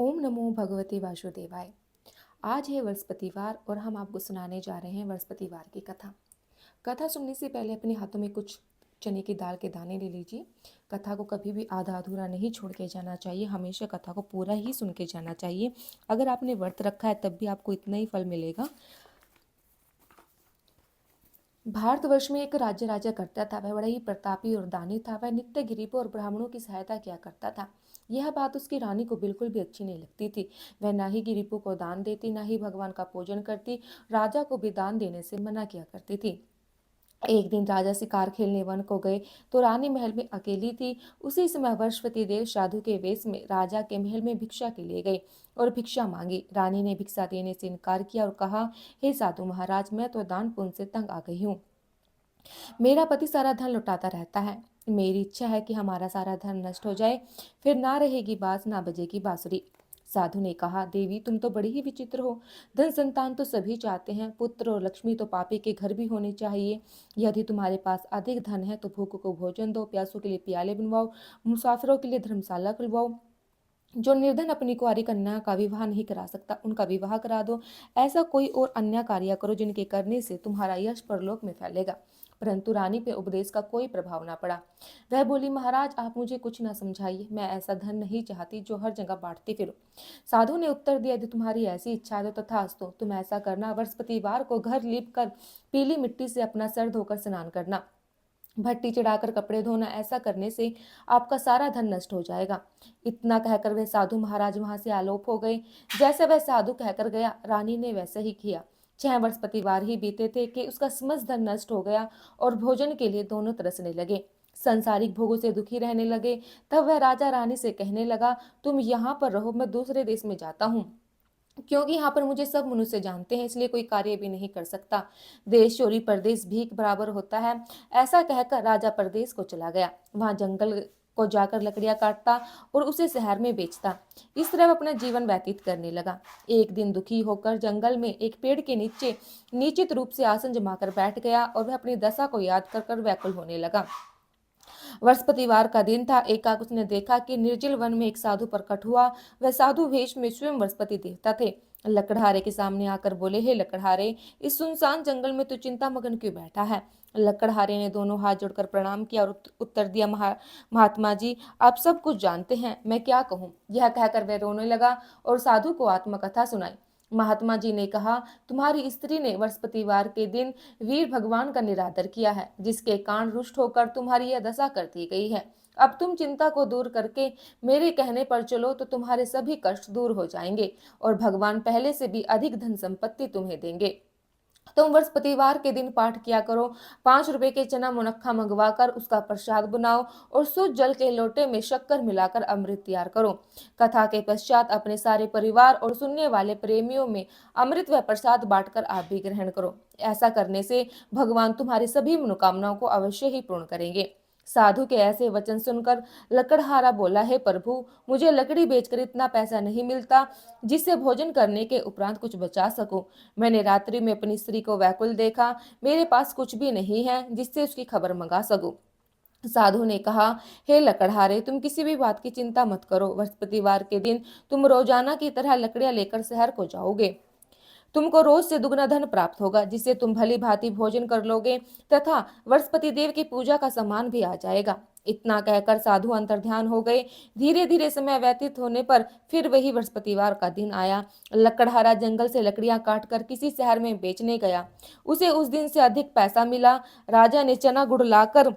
ओम नमो भगवते वासुदेवाय। आज है बृहस्पतिवार और हम आपको सुनाने जा रहे हैं बृहस्पतिवार की कथा। कथा सुनने से पहले अपने हाथों में कुछ चने की दाल के दाने ले लीजिए। कथा को कभी भी आधा अधूरा नहीं छोड़ के जाना चाहिए, हमेशा कथा को पूरा ही सुन के जाना चाहिए। अगर आपने व्रत रखा है तब भी आपको इतना ही फल मिलेगा। भारतवर्ष में एक राज्य राजा करता था। वह बड़ा ही प्रतापी और दानी था। वह नित्य गरीबों और ब्राह्मणों की सहायता किया करता था। यह बात उसकी रानी को बिल्कुल भी अच्छी नहीं लगती थी। वह ना ही गरीबों को दान देती, ना ही भगवान का पूजन करती। राजा को भी दान देने से मना किया करती थी। एक दिन राजा शिकार खेलने वन को गए तो रानी महल में अकेली थी। उसी समय बृहस्पति देव साधु के वेश में राजा के महल में भिक्षा के लिए गए और भिक्षा मांगी। रानी ने भिक्षा देने से इनकार किया और कहा, हे साधु महाराज, मैं तो दान पुण्य से तंग आ गई हूँ। मेरा पति सारा धन लुटाता रहता है। मेरी इच्छा है कि हमारा सारा धन नष्ट हो जाए, फिर ना रहेगी बांस ना बजेगी बांसुरी। साधु ने कहा, देवी तुम तो बड़ी ही विचित्र हो। धन संतान तो सभी चाहते हैं, पुत्र और लक्ष्मी तो पापी के घर भी होने चाहिए। यदि तुम्हारे पास अधिक धन है तो भूखों को भोजन दो, प्यासों के लिए प्याले बनवाओ, मुसाफिरों के लिए धर्मशाला खुलवाओ। जो निर्धन अपनी कुंवारी कन्या का विवाह नहीं करा सकता उनका विवाह करा दो। ऐसा कोई और अन्य कार्य करो जिनके करने से तुम्हारा यश परलोक में फैलेगा। परंतु रानी पे उपदेश का कोई प्रभाव ना पड़ा। वह बोली, महाराज आप मुझे कुछ ना समझाइए, मैं ऐसा धन नहीं चाहती जो हर जगह बांटती फिरूं। साधु ने उत्तर दिया, यदि तुम्हारी ऐसी इच्छा है तो तथास्तु, तुम ऐसा करना, बृहस्पतिवार को घर लीप कर पीली मिट्टी से अपना सर धोकर स्नान करना, भट्टी चढ़ाकर कपड़े धोना। ऐसा करने से आपका सारा धन नष्ट हो जाएगा। इतना कहकर वह साधु महाराज वहां से आलोप हो गए। जैसे वह साधु कहकर गया, रानी ने वैसे ही किया। 6 बृहस्पतिवार ही बीते थे कि उसका समस्त धन नष्ट हो गया और भोजन के लिए दोनों तरसने लगे, संसारिक भोगों से दुखी रहने लगे। तब वह राजा रानी से कहने लगा, तुम यहाँ पर रहो, मैं दूसरे देश में जाता हूँ, क्योंकि यहाँ पर मुझे सब मनुष्य जानते हैं, इसलिए कोई कार्य भी नहीं कर सकता। देश चोरी परदेश भीख बराबर होता है। ऐसा कहकर राजा परदेश को चला गया। वहां जंगल को जाकर लकड़ियां काटता और उसे शहर में बेचता। इस तरह अपना जीवन व्यतीत करने लगा। एक दिन दुखी होकर जंगल में एक पेड़ के नीचे निश्चित रूप से आसन जमाकर बैठ गया और वह अपनी दशा को याद कर कर व्याकुल होने लगा। बृहस्पतिवार का दिन था। एकाएक उसने देखा कि निर्जल वन में एक साधु प्रकट हुआ। वह साधु वेश में स्वयं बृहस्पति देवता थे। लकड़हारे के सामने आकर बोले, हे लकड़हारे, इस सुनसान जंगल में तू चिंता मगन क्यों बैठा है? लकड़हारे ने दोनों हाथ जोड़कर प्रणाम किया और उत्तर दिया, महात्मा जी, आप सब कुछ जानते हैं, मैं क्या कहूँ। यह कहकर वह रोने लगा और साधु को आत्मकथा सुनाई। महात्मा जी ने कहा, तुम्हारी स्त्री ने बृहस्पतिवार के दिन वीर भगवान का निरादर किया है, जिसके कारण रुष्ट होकर तुम्हारी यह दशा कर दी गई है। अब तुम चिंता को दूर करके मेरे कहने पर चलो तो तुम्हारे सभी कष्ट दूर हो जाएंगे और भगवान पहले से भी अधिक धन संपत्ति तुम्हें देंगे। तुम बृहस्पतिवार के दिन पाठ किया करो। 5 रुपए के चना मुनक्खा मंगवा कर उसका प्रसाद बनाओ और शुद्ध जल के लोटे में शक्कर मिलाकर अमृत तैयार करो। कथा के पश्चात अपने सारे परिवार और सुनने वाले प्रेमियों में अमृत व प्रसाद बांटकर आप भी ग्रहण करो। ऐसा करने से भगवान तुम्हारी सभी मनोकामनाओं को अवश्य ही पूर्ण करेंगे। साधु के ऐसे वचन सुनकर लकड़हारा बोला, है प्रभु, मुझे लकड़ी बेचकर इतना पैसा नहीं मिलता जिससे भोजन करने के उपरांत कुछ बचा सकूं। मैंने रात्रि में अपनी स्त्री को व्याकुल देखा। मेरे पास कुछ भी नहीं है जिससे उसकी खबर मंगा सकूं। साधु ने कहा, हे लकड़हारे, तुम किसी भी बात की चिंता मत करो। बृहस्पतिवार के दिन तुम रोजाना की तरह लकड़ियां लेकर शहर को जाओगे। तुमको रोज से दुगना धन प्राप्त होगा, जिससे तुम भली भांति भोजन कर लोगे तथा बृहस्पति देव की पूजा का सामान भी आ जाएगा। इतना कहकर साधु अंतर्ध्यान हो गए। धीरे धीरे समय व्यतीत होने पर फिर वही बृहस्पतिवार का दिन आया। लकड़हारा जंगल से लकड़ियां काट कर किसी शहर में बेचने गया। उसे उस दिन से अधिक पैसा मिला। राजा ने चना गुड़ लाकर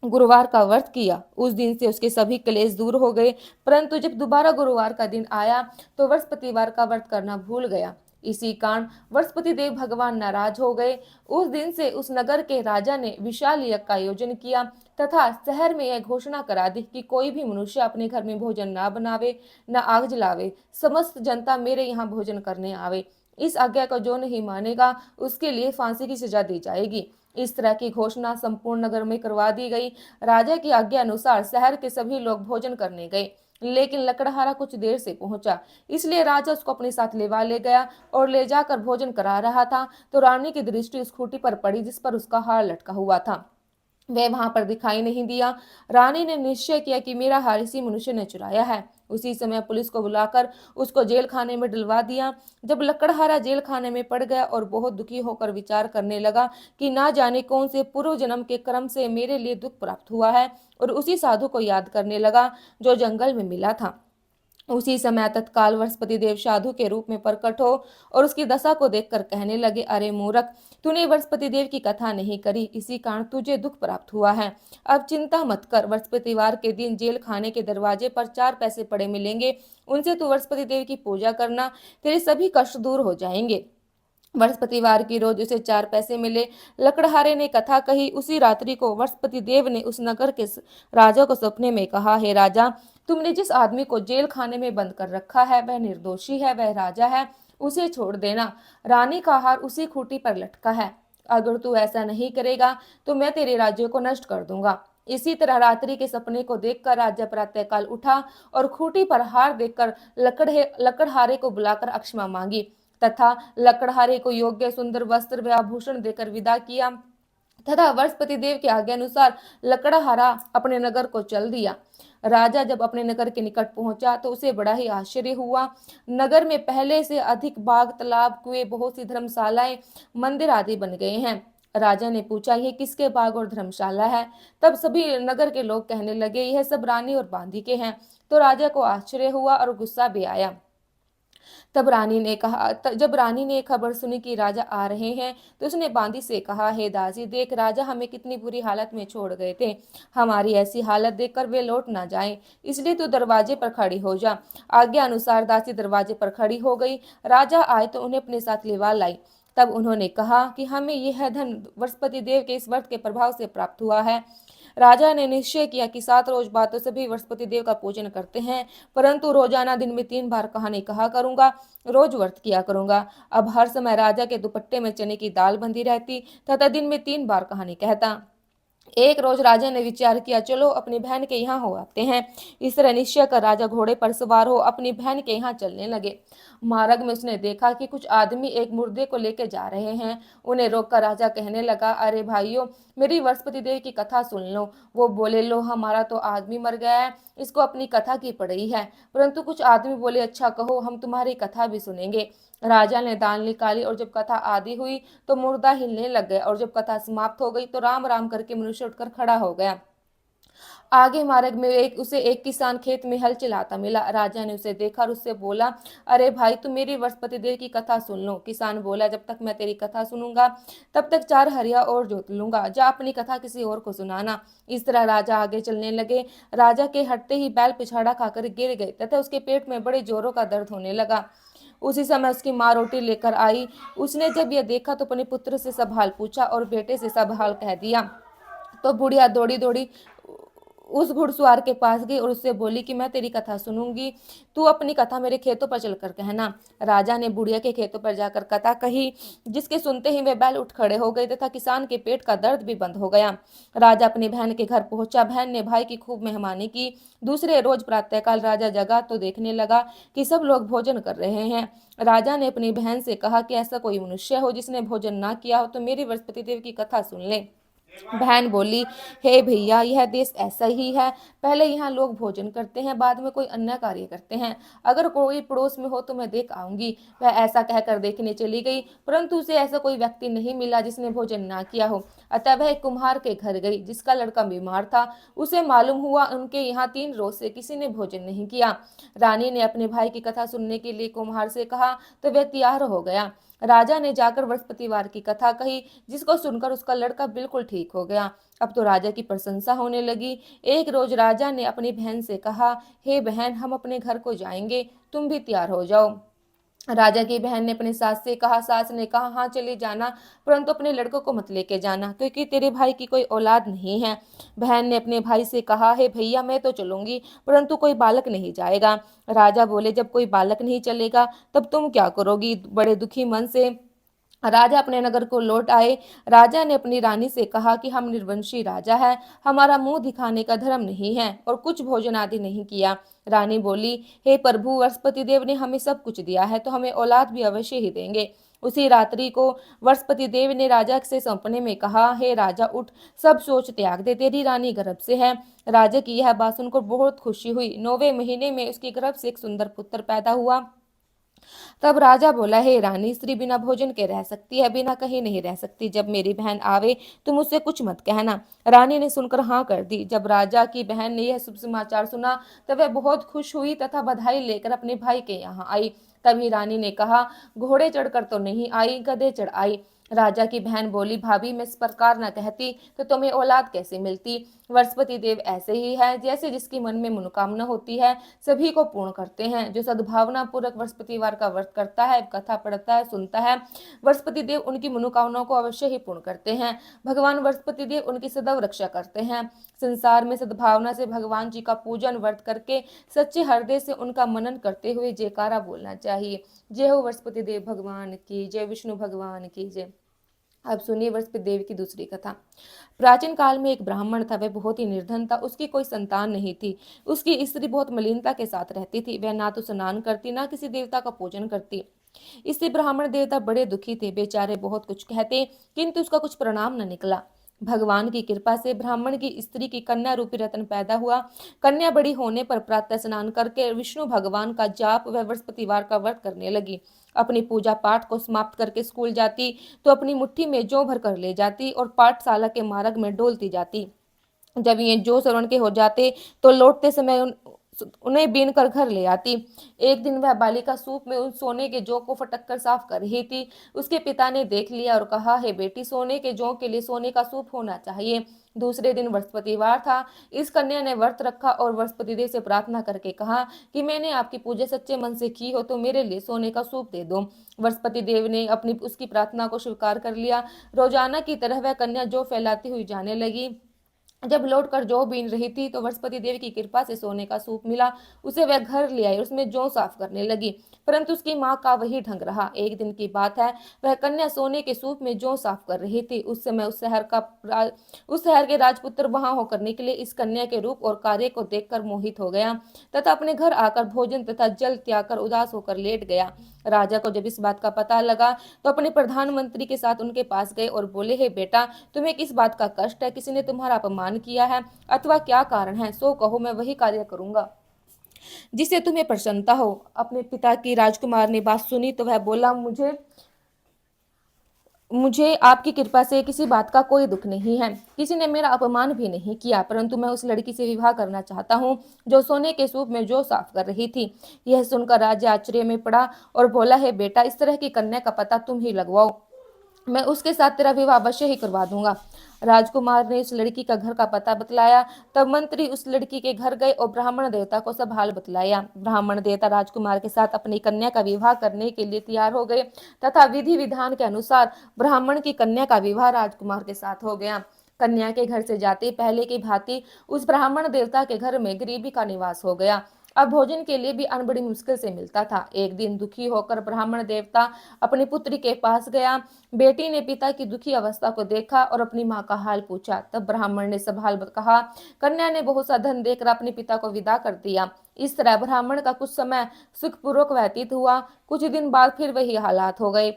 गुरुवार का व्रत किया। उस दिन से उसके सभी क्लेश दूर हो गए। परंतु जब दोबारा गुरुवार का दिन आया तो बृहस्पतिवार का व्रत करना भूल गया। इसी कारण बृहस्पति देव भगवान नाराज हो गए। उस दिन से उस नगर के राजा ने विशाल यज्ञ का आयोजन किया तथा शहर में यह घोषणा करा दी कि कोई भी मनुष्य अपने घर में भोजन ना बनावे, न आग जलावे। समस्त जनता मेरे यहाँ भोजन करने आवे। इस आज्ञा को जो नहीं मानेगा उसके लिए फांसी की सजा दी जाएगी। इस तरह की घोषणा संपूर्ण नगर में करवा दी गई। राजा की आज्ञा अनुसार शहर के सभी लोग भोजन करने गए, लेकिन लकड़हारा कुछ देर से पहुंचा, इसलिए राजा उसको अपने साथ लेवा ले गया और ले जाकर भोजन करा रहा था तो रानी की दृष्टि उस खूंटी पर पड़ी जिस पर उसका हार लटका हुआ था। वह वहां पर दिखाई नहीं दिया। रानी ने निश्चय किया कि मेरा हार इसी मनुष्य ने चुराया है। उसी समय पुलिस को बुलाकर उसको जेल खाने में डलवा दिया। जब लकड़हारा जेल खाने में पड़ गया और बहुत दुखी होकर विचार करने लगा कि ना जाने कौन से पूर्व जन्म के कर्म से मेरे लिए दुख प्राप्त हुआ है, और उसी साधु को याद करने लगा जो जंगल में मिला था। उसी समय तत्काल बृहस्पति देव साधु के रूप में प्रकट हो और उसकी दशा को देखकर कहने लगे, अरे मूर्ख, तूने बृहस्पति देव की कथा नहीं करी, इसी कारण तुझे दुख प्राप्त हुआ है। अब चिंता मत कर, बृहस्पतिवार के दिन जेल खाने के दरवाजे पर 4 पैसे पड़े मिलेंगे, उनसे तू बृहस्पति देव की पूजा करना, तेरे सभी कष्ट दूर हो जाएंगे। बृहस्पतिवार की रोज उसे 4 पैसे मिले। लकड़हारे ने कथा कही। उसी रात्रि को बृहस्पति देव ने उस नगर के राजा को सपने में कहा, हे राजा, तुमने जिस आदमी को जेल खाने में बंद कर रखा है वह निर्दोषी है, वह राजा है, उसे छोड़ देना। रानी का हार उसी खूंटी पर लटका है। अगर तू ऐसा नहीं करेगा तो मैं तेरे राज्य को नष्ट कर दूंगा। इसी तरह रात्रि के सपने को देखकर राजा प्रातःकाल उठा और खूंटी पर हार देखकर लकड़हारे को बुलाकर अक्षमा मांगी तथा लकड़हारे को योग्य सुंदर वस्त्र व आभूषण देकर विदा किया तथा बृहस्पति देव के आज्ञा अनुसार लकड़हारा अपने नगर को चल दिया। राजा जब अपने नगर के निकट पहुंचा तो उसे बड़ा ही आश्चर्य हुआ। नगर में पहले से अधिक बाग, तालाब, कुएं, बहुत सी धर्मशालाएं, मंदिर आदि बन गए हैं। राजा ने पूछा, ये किसके बाग और धर्मशाला है? तब सभी नगर के लोग कहने लगे, यह सब रानी और बांदी के हैं। तो राजा को आश्चर्य हुआ और गुस्सा भी आया। जब रानी ने खबर सुनी कि राजा आ रहे हैं तो उसने बांदी से कहा, हे दासी, देख राजा हमें कितनी बुरी हालत में छोड़ गए थे, हमारी ऐसी हालत देखकर वे लौट ना जाएं, इसलिए तू दरवाजे पर खड़ी हो जा। आज्ञा अनुसार दासी दरवाजे पर खड़ी हो गई। राजा आए तो उन्हें अपने साथ लिवा लाई। तब उन्होंने कहा कि हमें यह धन बृहस्पति देव के इस व्रत के प्रभाव से प्राप्त हुआ है। राजा ने निश्चय किया कि 7 रोज बाद तो सभी बृहस्पति देव का पूजन करते हैं, परंतु रोजाना दिन में 3 बार कहानी कहा करूंगा, रोज व्रत किया करूंगा। अब हर समय राजा के दुपट्टे में चने की दाल बंधी रहती तथा दिन में 3 बार कहानी कहता। एक रोज राजा ने विचार किया, चलो अपनी बहन के यहाँ हो आते हैं। इस तरह निश्चय कर राजा घोड़े पर सवार हो अपनी बहन के यहाँ चलने लगे। मार्ग में उसने देखा कि कुछ आदमी एक मुर्दे को लेकर जा रहे हैं। उन्हें रोककर राजा कहने लगा, अरे भाइयों, मेरी बृहस्पति देव की कथा सुन लो। वो बोले, लो, हमारा तो आदमी मर गया है, इसको अपनी कथा की पड़ी है। परंतु कुछ आदमी बोले, अच्छा कहो, हम तुम्हारी कथा भी सुनेंगे। राजा ने दाल निकाली और जब कथा आदि हुई तो मुर्दा हिलने लग गया, और जब कथा समाप्त हो गई तो राम राम करके मनुष्य उठकर खड़ा हो गया। आगे मार्ग में उसे एक किसान खेत में हल चलाता मिला। राजा ने उसे देखा और उससे बोला, अरे भाई, तुम मेरी बृहस्पति देव की कथा सुन लो। किसान बोला, जब तक मैं तेरी कथा सुनूंगा तब तक 4 हरिया और जोत लूंगा, जा अपनी कथा किसी और को सुनाना। इस तरह राजा आगे चलने लगे। राजा के हटते ही बैल पिछाड़ा खाकर गिर गए तथा उसके पेट में बड़े जोरों का दर्द होने लगा। उसी समय उसकी माँ रोटी लेकर आई। उसने जब यह देखा तो अपने पुत्र से सब हाल पूछा और बेटे से सब हाल कह दिया। तो बुढ़िया दौड़ी दौड़ी उस घुड़सवार के पास गई और उससे बोली कि मैं तेरी कथा सुनूंगी, तू अपनी कथा मेरे खेतों पर चलकर कहना। राजा ने बुढ़िया के खेतों पर जाकर कथा कही, जिसके सुनते ही वे बैल उठ खड़े हो गए तथा किसान के पेट का दर्द भी बंद हो गया। राजा अपनी बहन के घर पहुंचा। बहन ने भाई की खूब मेहमानी की। दूसरे रोज प्रातःकाल राजा जगा तो देखने लगा कि सब लोग भोजन कर रहे हैं। राजा ने अपनी बहन से कहा कि ऐसा कोई मनुष्य हो जिसने भोजन ना किया हो तो मेरी बृहस्पति देव की कथा सुन ले। बहन बोली, हे भैया, यह देश ऐसा ही है, पहले यहाँ लोग भोजन करते हैं, बाद में कोई अन्य कार्य करते हैं। अगर कोई पड़ोस में हो तो मैं देख आऊंगी। वह ऐसा कहकर देखने चली गई, परंतु उसे ऐसा कोई व्यक्ति नहीं मिला जिसने भोजन ना किया हो। अतः वह एक कुम्हार के घर गई जिसका लड़का बीमार था। उसे मालूम हुआ उनके यहाँ 3 रोज से किसी ने भोजन नहीं किया। रानी ने अपने भाई की कथा सुनने के लिए कुम्हार से कहा तो वह तैयार हो गया। राजा ने जाकर बृहस्पतिवार की कथा कही, जिसको सुनकर उसका लड़का बिल्कुल ठीक हो गया। अब तो राजा की प्रशंसा होने लगी। एक रोज राजा ने अपनी बहन से कहा, हे बहन, हम अपने घर को जाएंगे, तुम भी तैयार हो जाओ। राजा की बहन ने अपनी सास से कहा। सास ने कहा, हाँ चली जाना, परंतु अपने लड़कों को मत लेके जाना, क्योंकि तेरे भाई की कोई औलाद नहीं है। बहन ने अपने भाई से कहा, हे भैया, मैं तो चलूंगी, परंतु कोई बालक नहीं जाएगा। राजा बोले, जब कोई बालक नहीं चलेगा तब तुम क्या करोगी? बड़े दुखी मन से राजा अपने नगर को लौट आए। राजा ने अपनी रानी से कहा कि हम निर्वंशी राजा है, हमारा मुंह दिखाने का धर्म नहीं है और कुछ भोजन आदि नहीं किया। रानी बोली, हे प्रभु, बृहस्पति देव ने हमें सब कुछ दिया है तो हमें औलाद भी अवश्य ही देंगे। उसी रात्रि को वृषपति देव ने राजा से सौंपने में कहा, हे राजा उठ, सब सोच त्याग दे, तेरी रानी गर्भ से है। राजा की यह बात सुनकर बहुत खुशी हुई। 9वें महीने में उसके गर्भ से एक सुंदर पुत्र पैदा हुआ। तब राजा बोला, हे रानी, स्त्री बिना भोजन के रह सकती है, बिना कहीं नहीं रह सकती। जब मेरी बहन आवे तुम उससे कुछ मत कहना। रानी ने सुनकर हाँ कर दी। जब राजा की बहन ने यह शुभ समाचार सुना तब वह बहुत खुश हुई तथा बधाई लेकर अपने भाई के यहाँ आई। तभी रानी ने कहा, घोड़े चढ़कर तो नहीं आई, गधे चढ़ आई। राजा की बहन बोली, भाभी मैं इस प्रकार न कहती तो तुम्हें औलाद कैसे मिलती। वृषपति देव ऐसे ही है, जैसे जिसकी मन में मनोकामना होती है सभी को पूर्ण करते हैं। जो सद्भावना पूर्वक बृहस्पतिवार का व्रत करता है, कथा पढ़ता है, सुनता है, बृहस्पति देव उनकी मनोकामनाओं को अवश्य ही पूर्ण करते हैं। भगवान बृहस्पति देव उनकी सदैव रक्षा करते हैं। संसार में सद्भावना से भगवान जी का पूजन व्रत करके सच्चे हृदय से उनका मनन करते हुए जयकारा बोलना चाहिए। जय हो बृहस्पति देव भगवान की जय, विष्णु भगवान की जय। अब सुनिए बृहस्पति देव की दूसरी कथा। प्राचीन काल में एक ब्राह्मण था। वह बहुत ही निर्धन था। उसकी कोई संतान नहीं थी। उसकी स्त्री बहुत मलिनता के साथ रहती थी। वह ना तो स्नान करती, ना किसी देवता का पूजन करती। इससे ब्राह्मण देवता बड़े दुखी थे। बेचारे बहुत कुछ कहते, किंतु उसका कुछ परिणाम न निकला। भगवान की कृपा से ब्राह्मण की स्त्री की कन्या रूपी रत्न पैदा हुआ। कन्या बड़ी होने पर प्रातः स्नान करके विष्णु भगवान का जाप व बृहस्पतिवार का व्रत करने लगी। अपनी पूजा पाठ को समाप्त करके स्कूल जाती तो अपनी मुट्ठी में जौ भर कर ले जाती और पाठशाला के मार्ग में डोलती जाती। जब ये जौ श्रवण के हो जाते तो लौटते समय उन्हें बीन कर घर ले आती। एक दिन वह बालिका सूप में उन सोने के जौ को फटक कर साफ कर रही थी। उसके पिता ने देख लिया और कहा, हे बेटी, सोने के जौ के लिए सोने का सूप होना चाहिए। दूसरे दिन बृहस्पतिवार था। इस कन्या ने व्रत रखा और बृहस्पति देव से प्रार्थना करके कहा कि मैंने आपकी पूजा सच्चे मन से की हो तो मेरे लिए सोने का सूप दे दो। बृहस्पति देव ने अपनी उसकी प्रार्थना को स्वीकार कर लिया। रोजाना की तरह वह कन्या जौ फैलाती हुई जाने लगी। जब लौटकर जौ बीन रही थी तो बृहस्पति देव की कृपा से सोने का सूप मिला। उसे वह घर ले आई और उसमें जौ साफ करने लगी, परंतु उसकी माँ का वही ढंग रहा। एक दिन की बात है, वह कन्या सोने के सूप में जौ साफ कर रही थी। उस समय उस शहर के राजपुत्र वहां होकर निकले। इस कन्या के रूप और कार्य को देखकर मोहित हो गया तथा अपने घर आकर भोजन तथा जल त्याग कर उदास होकर लेट गया। राजा को जब इस बात का पता लगा तो अपने प्रधानमंत्री के साथ उनके पास गए और बोले, हे बेटा, तुम्हें किस बात का कष्ट है? किसी ने तुम्हारा अपमान किया है अथवा क्या कारण है? सो कहो, मैं वही कार्य करूंगा जिससे तुम्हें प्रसन्नता हो। अपने पिता की राजकुमार ने बात सुनी तो वह बोला, मुझे मुझे आपकी कृपा से किसी बात का कोई दुख नहीं है। किसी ने मेरा अपमान भी नहीं किया, परंतु मैं उस लड़की से विवाह करना चाहता हूँ जो सोने के सूप में जौ साफ कर रही थी। यह सुनकर राजा आश्चर्य में पड़ा और बोला, है बेटा, इस तरह की कन्या का पता तुम ही लगवाओ, मैं उसके साथ तेरा विवाह अवश्य ही करवा दूंगा। राजकुमार ने उस लड़की का घर का पता बतलाया। तब मंत्री उस लड़की के घर गए और ब्राह्मण देवता को सब हाल बतलाया। ब्राह्मण देवता राजकुमार के साथ अपनी कन्या का विवाह करने के लिए तैयार हो गए तथा विधि विधान के अनुसार ब्राह्मण की कन्या का विवाह राजकुमार के साथ हो गया। कन्या के घर से जाते पहले की भांति उस ब्राह्मण देवता के घर में गरीबी का निवास हो गया। अब भोजन के लिए भी अन्न बड़ी मुश्किल से मिलता था। एक दिन दुखी होकर ब्राह्मण देवता अपनी पुत्री के पास गया। बेटी ने पिता की दुखी अवस्था को देखा और अपनी माँ का हाल पूछा। तब ब्राह्मण ने सब हाल कहा। कन्या ने बहुत सा धन देकर अपने पिता को विदा कर दिया। इस तरह ब्राह्मण का कुछ समय सुखपूर्वक व्यतीत हुआ। कुछ दिन बाद फिर वही हालात हो गए।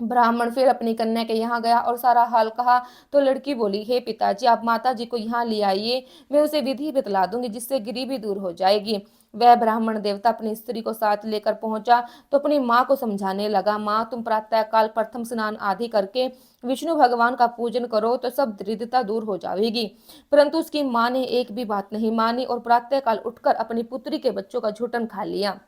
ब्राह्मण फिर अपनी कन्या के यहाँ गया और सारा हाल कहा तो लड़की बोली, हे पिताजी, आप माता जी को यहाँ ले आइए, मैं उसे विधि बतला दूंगी जिससे गरीबी दूर हो जाएगी। वह ब्राह्मण देवता अपनी स्त्री को साथ लेकर पहुंचा तो अपनी माँ को समझाने लगा, माँ, तुम प्रातः काल प्रथम स्नान आदि करके विष्णु भगवान का पूजन करो तो सब दरिद्रता दूर हो जाएगी। परंतु उसकी माँ ने एक भी बात नहीं मानी और प्रातः काल उठकर अपनी पुत्री के बच्चों का झूठन खा लिया।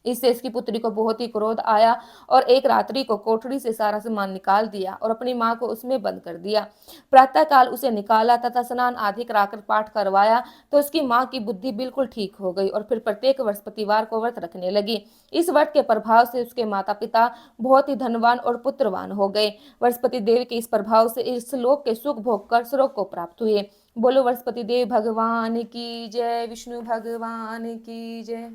इससे इसकी पुत्री को बहुत ही क्रोध आया और एक रात्रि को कोठरी से सारा सामान निकाल दिया और अपनी माँ को उसमें बंद कर दिया। प्रातःकाल उसे निकाला तथा स्नान आदि कराकर पाठ करवाया तो उसकी माँ की बुद्धि बिल्कुल ठीक हो गई और फिर प्रत्येक बृहस्पतिवार को व्रत रखने लगी। इस व्रत के प्रभाव से उसके माता पिता बहुत ही धनवान और पुत्रवान हो गए। बृहस्पति देव के इस प्रभाव से इस लोक के सुख भोग कर स्वर्ग को प्राप्त हुए। बोलो बृहस्पति देव भगवान की जय, विष्णु भगवान की जय।